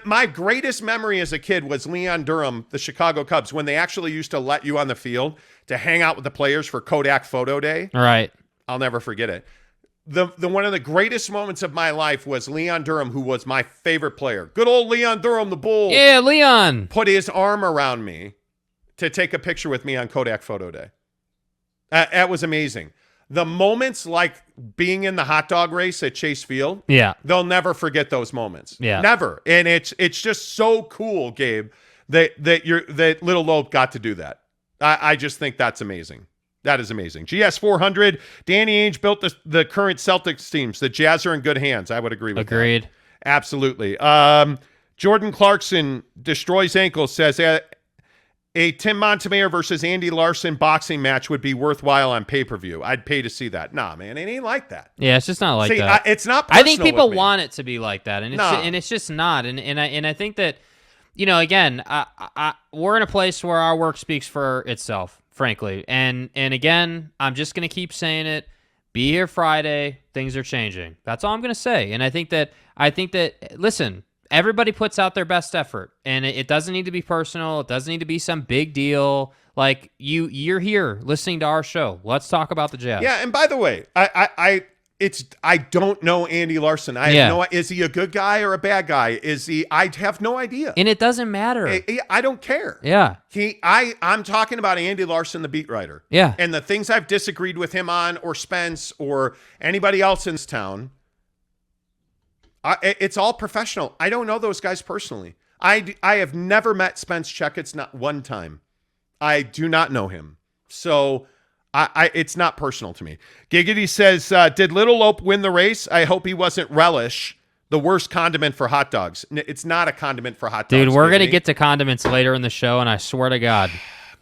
My greatest memory as a kid was Leon Durham, the Chicago Cubs, when they actually used to let you on the field to hang out with the players for Kodak Photo Day. All right. I'll never forget it. The one of the greatest moments of my life was Leon Durham, who was my favorite player. Good old Leon Durham, the Bull. Yeah, Leon. Put his arm around me to take a picture with me on Kodak Photo Day. That was amazing. The moments like being in the hot dog race at Chase Field, Yeah. they'll never forget those moments. Yeah. Never. And it's just so cool, Gabe, that Little Lope got to do that. I just think that's amazing. That is amazing. GS400, Danny Ainge built the current Celtics teams. The Jazz are in good hands. I would agree with that. Agreed. Absolutely. Jordan Clarkson destroys ankles, says a Tim Montemayor versus Andy Larson boxing match would be worthwhile on pay-per-view. I'd pay to see that. Nah, man, it ain't like that. Yeah, it's just not like that. It's not personal I think people with me. want it to be like that, and it's No. and it's just not. And I think that, again, we're in a place where our work speaks for itself, frankly. And again, I'm just gonna keep saying it. Be here Friday. Things are changing. That's all I'm gonna say. And I think that listen. Everybody puts out their best effort, and it doesn't need to be personal. It doesn't need to be some big deal. Like you're here listening to our show. Let's talk about the Jazz. Yeah, and by the way, I don't know Andy Larson. Is he a good guy or a bad guy? I have no idea. And it doesn't matter. I don't care. Yeah. I'm talking about Andy Larson, the beat writer. Yeah. And the things I've disagreed with him on, or Spence, or anybody else in this town, it's all professional. I don't know those guys personally. I have never met Spence Checketts, not one time. I do not know him. So it's not personal to me. Giggity says, did Little Lope win the race? I hope he wasn't relish, the worst condiment for hot dogs. It's not a condiment for hot dogs. Dude, we're going to Giggity. get to condiments later in the show, and I swear to God.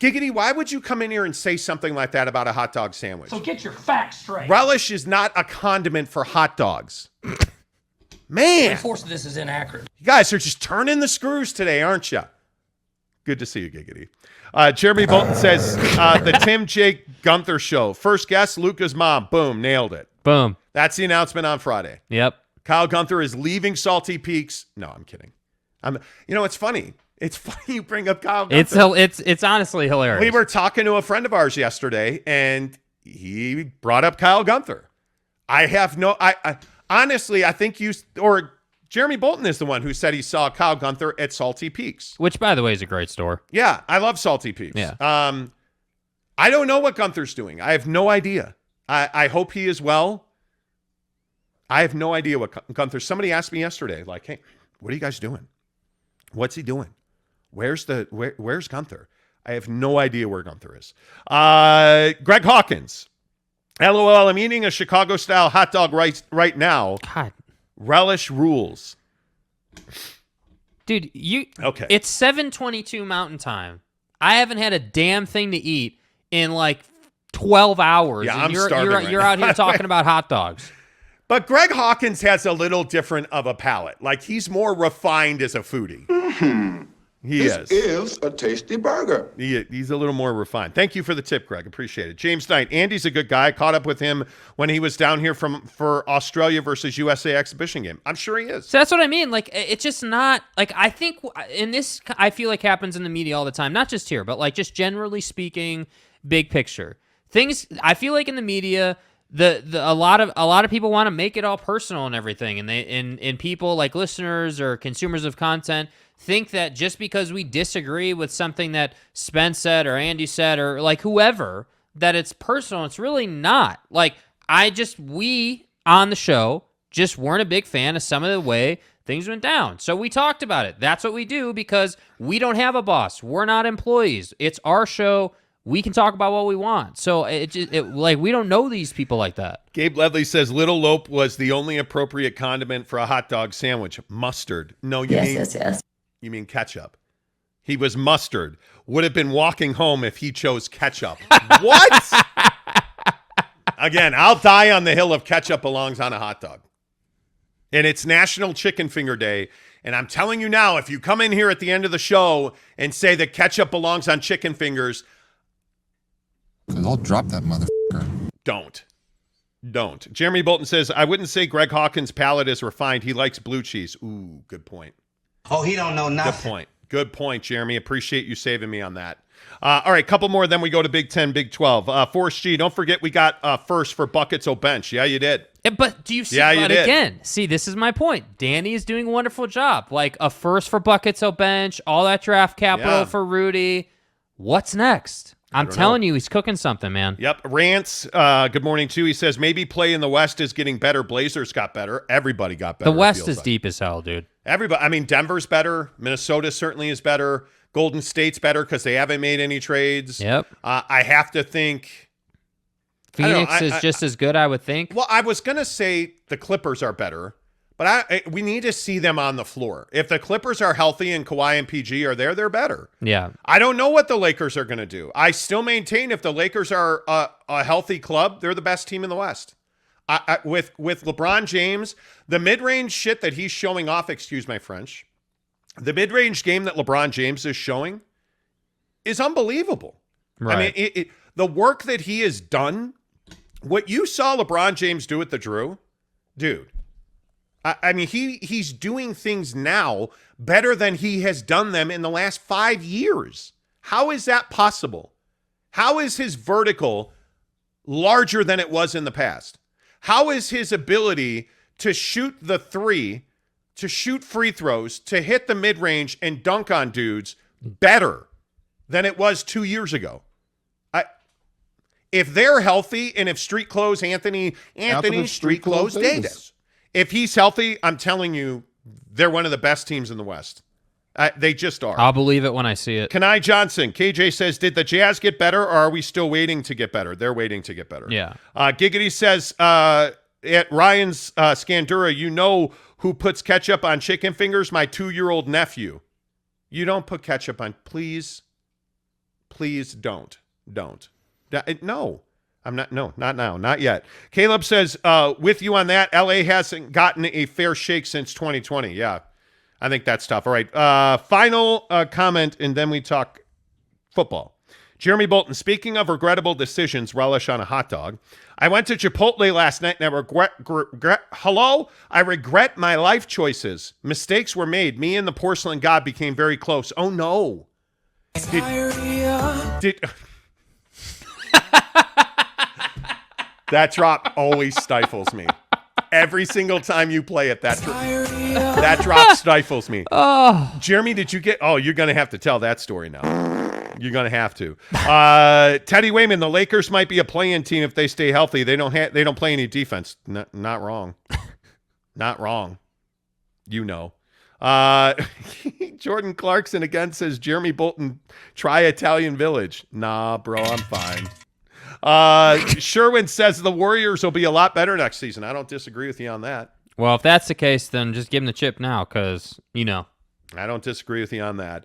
Giggity, why would you come in here and say something like that about a hot dog sandwich? So get your facts straight. Relish is not a condiment for hot dogs. Man, Force of this is inaccurate. you guys are just turning the screws today, aren't you? Good to see you, Giggity. Jeremy Bolton says, the Tim Jake Gunther show. First guest, Luca's mom. Boom, nailed it. Boom. That's the announcement on Friday. Yep. Kyle Gunther is leaving Salty Peaks. No, I'm kidding. It's funny. It's funny you bring up Kyle Gunther. It's honestly hilarious. We were talking to a friend of ours yesterday, and he brought up Kyle Gunther. Honestly, I think Jeremy Bolton is the one who said he saw Kyle Gunther at Salty Peaks. Which, by the way, is a great store. Yeah, I love Salty Peaks. Yeah. I don't know what Gunther's doing. I have no idea. I hope he is well. I have no idea what Gunther. Somebody asked me yesterday, like, hey, what are you guys doing? What's he doing? Where's Gunther? I have no idea where Gunther is. Greg Hawkins. LOL, I'm eating a Chicago-style hot dog right now. God. Relish rules. Dude, Okay. It's 7:22 Mountain Time. I haven't had a damn thing to eat in like 12 hours. Yeah, and I'm you're starving you're right out now. here talking about hot dogs. But Greg Hawkins has a little different of a palate. Like, he's more refined as a foodie. This is a tasty burger. He's a little more refined. Thank you for the tip, Greg. Appreciate it. James Knight, Andy's a good guy. I caught up with him when he was down here for Australia versus USA exhibition game. I'm sure he is. So that's what I mean. Like, it's just not, like, I think in this, I feel like happens in the media all the time, not just here, but like just generally speaking, big picture. Things, I feel like in the media, a lot of people want to make it all personal and everything, and and people like listeners or consumers of content think that just because we disagree with something that Spence said or Andy said or like whoever, that it's personal. It's really not. Like, we on the show just weren't a big fan of some of the way things went down. So we talked about it. That's what we do because we don't have a boss. We're not employees. It's our show. We can talk about what we want. So like, we don't know these people like that. Gabe Ledley says Little Lope was the only appropriate condiment for a hot dog sandwich. Mustard. No, Yes. You mean ketchup. He was mustard. Would have been walking home if he chose ketchup. What? Again, I'll die on the hill of ketchup belongs on a hot dog. And it's National Chicken Finger Day. And I'm telling you now, if you come in here at the end of the show and say that ketchup belongs on chicken fingers, I'll drop that motherfucker. Don't. Jeremy Bolton says, I wouldn't say Greg Hawkins' palate is refined. He likes blue cheese. Ooh, good point. Oh, he don't know nothing. Good point, Jeremy. Appreciate you saving me on that. All right, couple more, then we go to Big 10, Big 12. Forrest G, don't forget we got first for Buckets O Bench. Yeah, you did. But do you see you did. again? See, this is my point. Danny is doing a wonderful job. Like a first for Buckets O Bench, all that draft capital for Rudy. What's next? I'm telling you, he's cooking something, man. Yep. Rants, good morning, too. He says, maybe play in the West is getting better. Blazers got better. Everybody got better. The West is deep as hell, dude. Everybody. I mean, Denver's better. Minnesota certainly is better. Golden State's better because they haven't made any trades. Yep. I have to think Phoenix is just as good, I would think. Well, I was going to say the Clippers are better, but we need to see them on the floor. If the Clippers are healthy and Kawhi and PG are there, they're better. Yeah. I don't know what the Lakers are going to do. I still maintain if the Lakers are a healthy club, they're the best team in the West. With LeBron James, the mid-range shit that he's showing off, excuse my French, the mid-range game that LeBron James is showing is unbelievable. Right. I mean, the work that he has done, what you saw LeBron James do at the Drew, dude, I mean, he's doing things now better than he has done them in the last 5 years. How is that possible? How is his vertical larger than it was in the past? How is his ability to shoot the three, to shoot free throws, to hit the mid-range and dunk on dudes better than it was 2 years ago? If they're healthy and if Street Clothes Anthony Street Clothes Davis. If he's healthy, I'm telling you, they're one of the best teams in the West. They just are. I'll believe it when I see it. Kanai Johnson, KJ says, did the Jazz get better or are we still waiting to get better? They're waiting to get better. Yeah. Giggity says, at Ryan's Scandura, you know who puts ketchup on chicken fingers? My 2-year-old nephew. You don't put ketchup on, please don't. No. I'm not. No, not now. Not yet. Caleb says, with you on that, LA hasn't gotten a fair shake since 2020. Yeah, I think that's tough. All right. Final comment, and then we talk football. Jeremy Bolton, speaking of regrettable decisions, relish on a hot dog. I went to Chipotle last night, and I regret my life choices. Mistakes were made. Me and the porcelain god became very close. Oh, no. That drop always stifles me. Every single time you play it, that drop stifles me. Oh, Jeremy, did you get? Oh, you're gonna have to tell that story now. You're gonna have to. Teddy Wayman, the Lakers might be a play-in team if they stay healthy. They don't play any defense. Not wrong. Not wrong. You know. Jordan Clarkson again says Jeremy Bolton, try Italian Village. Nah, bro, I'm fine. Sherwin says the Warriors will be a lot better next season. I don't disagree with you on that. well, if that's the case, then just give him the chip now, because I don't disagree with you on that.